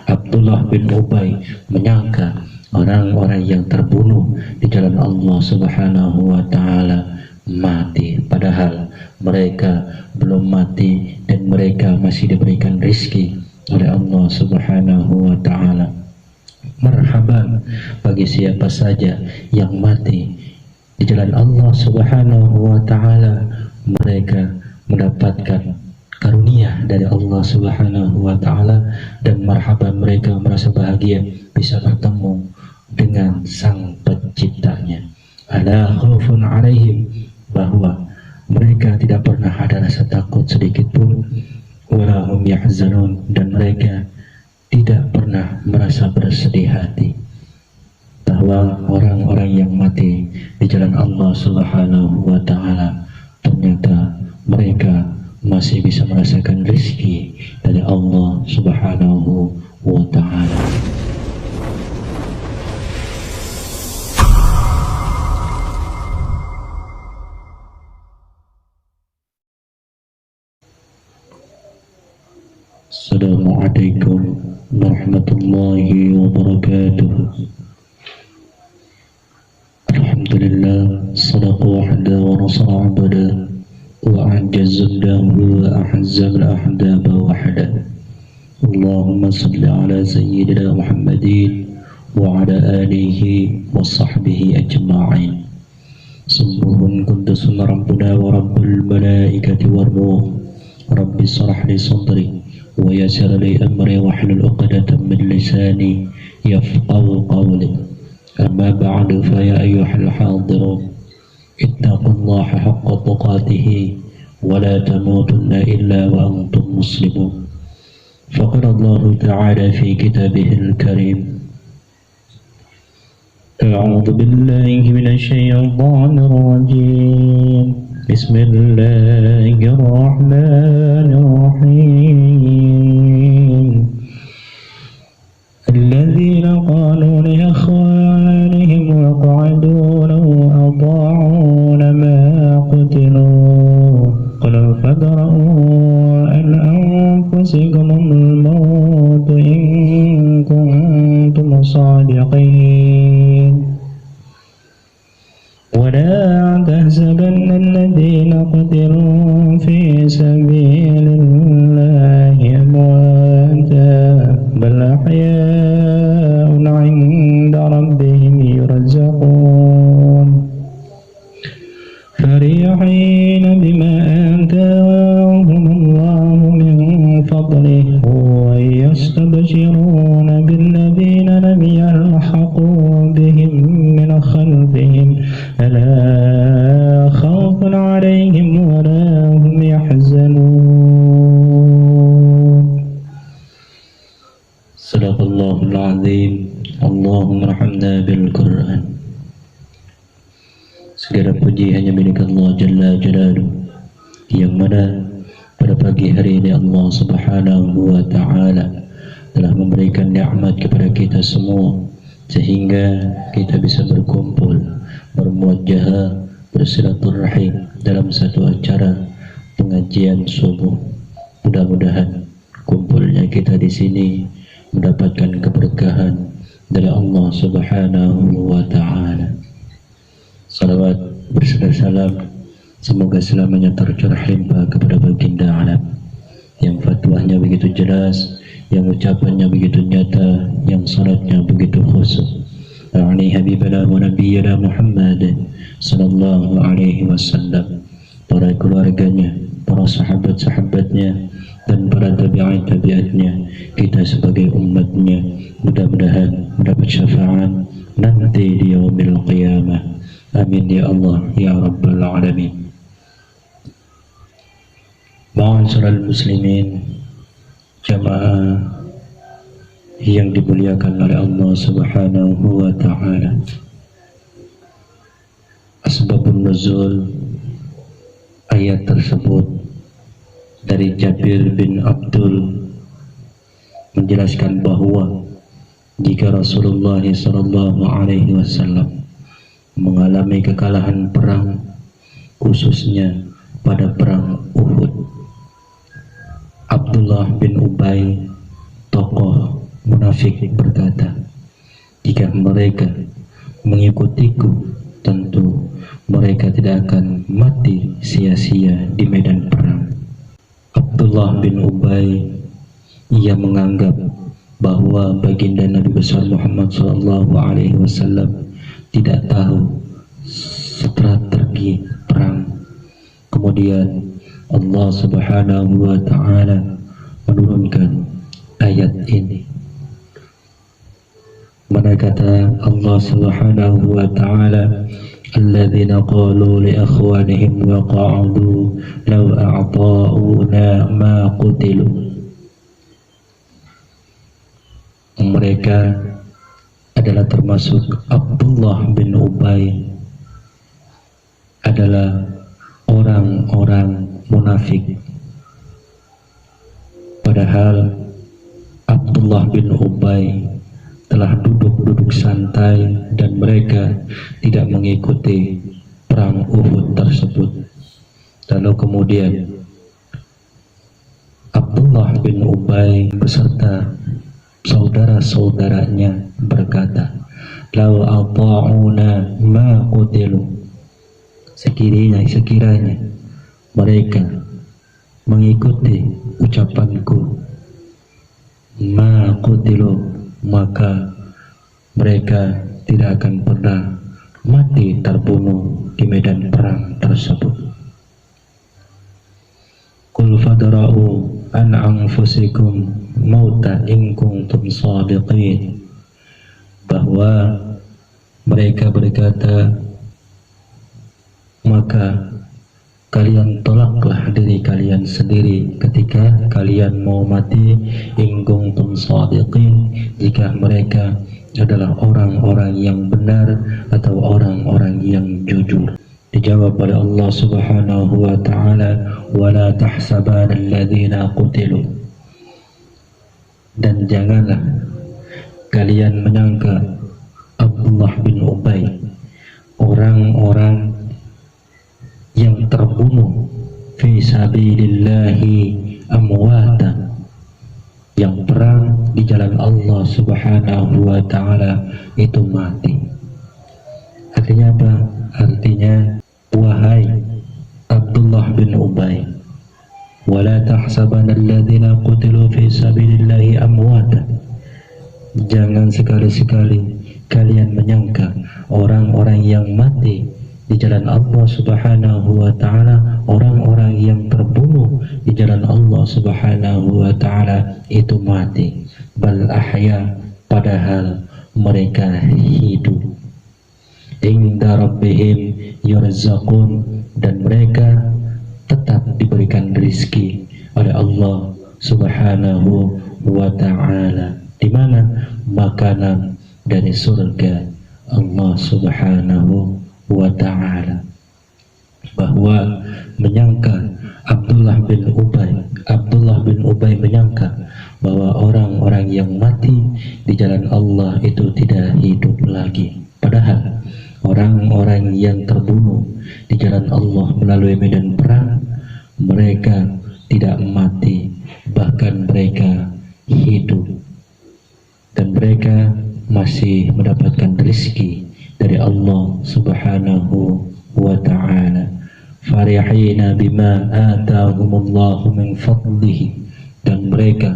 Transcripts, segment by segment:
Abdullah bin Ubay menyangka orang-orang yang terbunuh di jalan Allah Subhanahu wa taala mati, padahal mereka belum mati dan mereka masih diberikan rizki oleh Allah Subhanahu wa taala. Marhaban bagi siapa saja yang mati di jalan Allah Subhanahu wa taala, mereka mendapatkan karunia dari Allah Subhanahu wa taala, dan marhaban mereka merasa bahagia bisa bertemu dengan Sang Penciptanya. Ala khaufun alaihim, bahwa mereka tidak pernah ada rasa takut sedikit pun, wala hum yahzanun, dan mereka tidak pernah merasa bersedih hati, bahwa orang-orang yang mati di jalan Allah Subhanahu wa taala ternyata mereka masih bisa merasakan rezeki dari Allah Subhanahu wa taala. Assalamualaikum warahmatullahi wabarakatuh. Alhamdulillah, sadaqa wahda wa nasara abada وأعجز الدهر وأحزب الأحداب وحده. اللهم صل على سيدنا محمد وعلى آله وصحبه أجمعين. سبح قدس ربنا ورب الملائكة والروح. رب اشرح لي صدري ويسر لي أمري واحلل عقدة من لساني يفقهوا قولي. أما بعد فيا أيها الحاضرون اتقوا الله حق تقاته ولا تموتن إلا وأنتم مسلمون. فقال الله تعالى في كتابه الكريم: أعوذ بالله من الشيطان الرجيم. بسم الله الرحمن الرحيم. الذين قالوا لإخوانهم وقعدوا لو أطاعونا ما قتلوا قل فادرءوا عن أنفسكم الموت إن كنتم صادقين ولا تحسبن الذين قتلوا في سبيل الله أمواتا بل أحياء عند ربهم يرزقون فرحين بما آتاهم الله من فضله ويستبشرون بالذين لم يلحقوا بهم من خلفهم ألا خوف عليهم ولا هم يحزنون. صدق الله العظيم. اللهم ارحمنا بالقرآن. Segala puji hanya milik Allah Jalla Jalaluh, yang mana pada pagi hari ini Allah Subhanahu wa ta'ala telah memberikan nikmat kepada kita semua sehingga kita bisa berkumpul, bermuajahah, bersilaturahim dalam satu acara pengajian subuh. Mudah-mudahan kumpulnya kita di sini mendapatkan keberkahan dari Allah Subhanahu wa ta'ala. Salawat berserta salam semoga selamanya tercurah limpah kepada baginda alam yang fatwanya begitu jelas, yang ucapannya begitu nyata, yang salatnya begitu khusyuk. Ani habibana wa nabiyana Muhammad sallallahu alaihi wasallam, para keluarganya, para sahabat-sahabatnya, dan para tabi'at-tabi'atnya, kita sebagai umatnya mudah-mudahan mendapat syafaat nanti di yaumil qiyamah. Amin ya Allah ya Rabbal Alamin. Ma'asyiral muslimin, jamaah yang dimuliakan oleh Allah Subhanahu wa ta'ala. Asbabun nuzul ayat tersebut dari Jabir bin Abdul menjelaskan bahwa jika Rasulullah sallallahu alaihi wasallam mengalami kekalahan perang, khususnya pada perang Uhud, Abdullah bin Ubay, tokoh munafik berkata, jika mereka mengikutiku, tentu mereka tidak akan mati sia-sia di medan perang. Abdullah bin Ubay, ia menganggap bahwa baginda Nabi besar Muhammad SAW tidak tahu strategi perang. Kemudian Allah Subhanahu wa Ta'ala menurunkan ayat ini. Mana kata Allah Subhanahu wa Ta'ala, alladzina qalu li akhwanihim wa qa'udu law a'ta'una ma qutilu. Mereka adalah termasuk Abdullah bin Ubay, adalah orang-orang munafik. Padahal Abdullah bin Ubay telah duduk santai dan mereka tidak mengikuti perang Uhud tersebut. Lalu kemudian Abdullah bin Ubay beserta saudara-saudaranya berkata, "Lau ata'una ma qutilu." Sekiranya mereka mengikuti ucapanku, ma qutilu, maka mereka tidak akan pernah mati terbunuh di medan perang tersebut. Qul fadra'u an anfusikum mauta in kuntum shadiqin. Bahwa mereka berkata, maka kalian tolaklah diri kalian sendiri ketika kalian mau mati, in kuntum shadiqin, jika mereka adalah orang-orang yang benar atau orang-orang yang jujur. Dijawab oleh Allah Subhanahu wa Ta'ala, wala tahsabanna alladzina qutilu, dan janganlah kalian menyangka Abdullah bin Ubay, orang-orang yang terbunuh fi sabilillahi amwata, yang perang di jalan Allah Subhanahu wa Ta'ala itu mati. Artinya apa? Artinya, wahai Abdullah bin Ubay, wala tahsabanna alladzina qutilu fi sabilillahi amwata, jangan sekali-sekali kalian menyangka orang-orang yang mati di jalan Allah Subhanahu wa Ta'ala, orang-orang yang terbunuh di jalan Allah Subhanahu wa Ta'ala itu mati. Bal ahya, padahal mereka hidup. Inda rabbihim yurzaqun, dan mereka tetap diberikan rezeki oleh Allah Subhanahu wa Ta'ala. Di mana? Makanan dari surga Allah Subhanahu wa Ta'ala. Bahwa menyangka Abdullah bin Ubay menyangka bahwa orang-orang yang mati di jalan Allah itu tidak hidup lagi. Padahal orang-orang yang terbunuh di jalan Allah melalui medan perang, mereka tidak mati, bahkan mereka hidup, dan mereka masih mendapatkan rezeki dari Allah Subhanahu wa Ta'ala. Farihina bima atahumullahu min fadlihi, dan mereka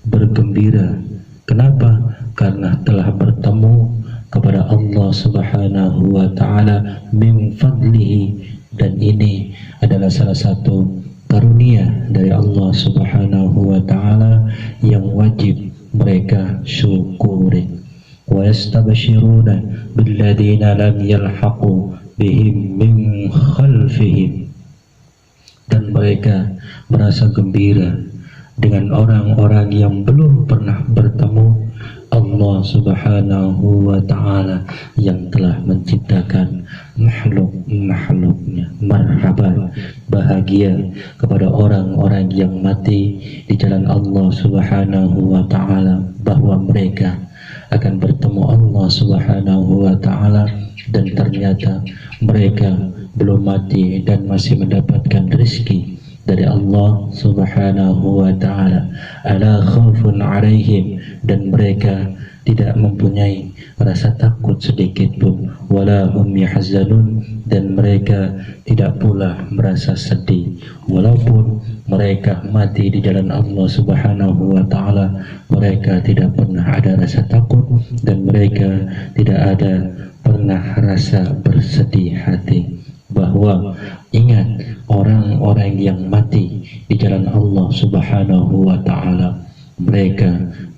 bergembira. Kenapa? Karena telah bertemu kepada Allah Subhanahu wa Ta'ala min fadlihi, dan ini adalah salah satu karunia dari Allah Subhanahu wa Ta'ala yang wajib mereka syukuri. Wa yastabshiruna billadzina lam yalhaqu bihim min khalfihim, dan mereka merasa gembira dengan orang-orang yang belum pernah bertemu Allah Subhanahu wa Ta'ala yang telah menciptakan makhluk-makhluknya. Marhaban, bahagia kepada orang-orang yang mati di jalan Allah Subhanahu wa Ta'ala, bahwa mereka akan bertemu Allah Subhanahu wa Ta'ala, dan ternyata mereka belum mati dan masih mendapatkan rezeki dari Allah Subhanahu wa ta'ala. Ala khaufun alaihim, dan mereka tidak mempunyai rasa takut sedikit pun, wala hum yahzanun, dan mereka tidak pula merasa sedih. Walaupun mereka mati di jalan Allah Subhanahu wa ta'ala, mereka tidak pernah ada rasa takut, dan mereka tidak ada pernah rasa bersedih hati. Bahwa ingat, orang-orang yang mati di jalan Allah Subhanahu wa ta'ala, mereka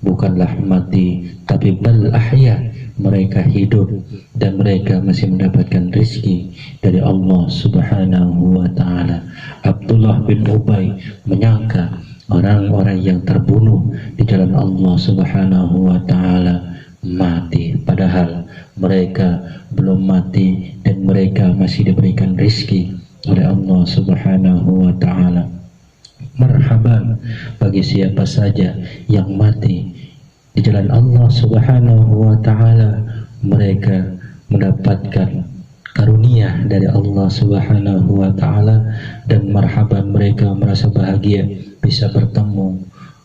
bukanlah mati, tapi bal ahya, mereka hidup, dan mereka masih mendapatkan rezeki dari Allah Subhanahu wa ta'ala. Abdullah bin Ubay menyangka orang-orang yang terbunuh di jalan Allah Subhanahu wa ta'ala mati, padahal mereka belum mati dan mereka masih diberikan rezeki oleh Allah Subhanahu wa ta'ala. Marhaban bagi siapa saja yang mati di jalan Allah Subhanahu wa ta'ala, mereka mendapatkan karunia dari Allah Subhanahu wa ta'ala, dan marhaban mereka merasa bahagia bisa bertemu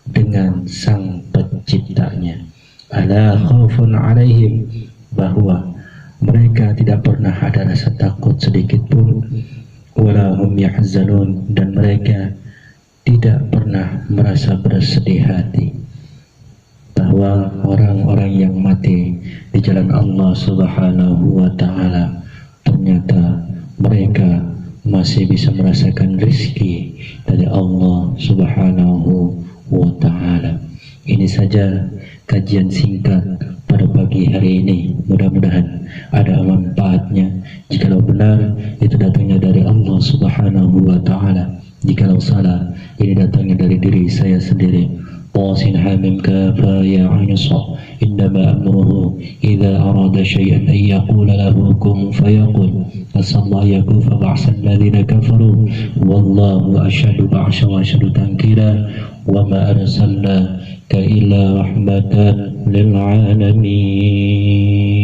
dengan sang penciptanya. Ala khaufun alaihim, bahwa mereka tidak pernah ada rasa takut sedikit pun, wala hum yahzanun, dan mereka tidak pernah merasa bersedih hati. Bahwa orang-orang yang mati di jalan Allah Subhanahu wa ta'ala, ternyata mereka masih bisa merasakan rezeki dari Allah Subhanahu wa ta'ala. Ini saja kajian singkat pada pagi hari ini. Mudah-mudahan ada manfaatnya. Jikalau benar, itu datangnya dari Allah Subhanahu wa ta'ala. Jikalau salah, ini datangnya dari diri saya sendiri. Tasin hamim kafa ya ainsa, innama amruhu idza arada syai'an an yaqula lahu kun fayakun. Asallahu yakufa ba'sal ladzina kafaru wallahu asyhadu ba'sa wa asyhadu tankira wa ma arsalnaka illa rahmatan lil alamin.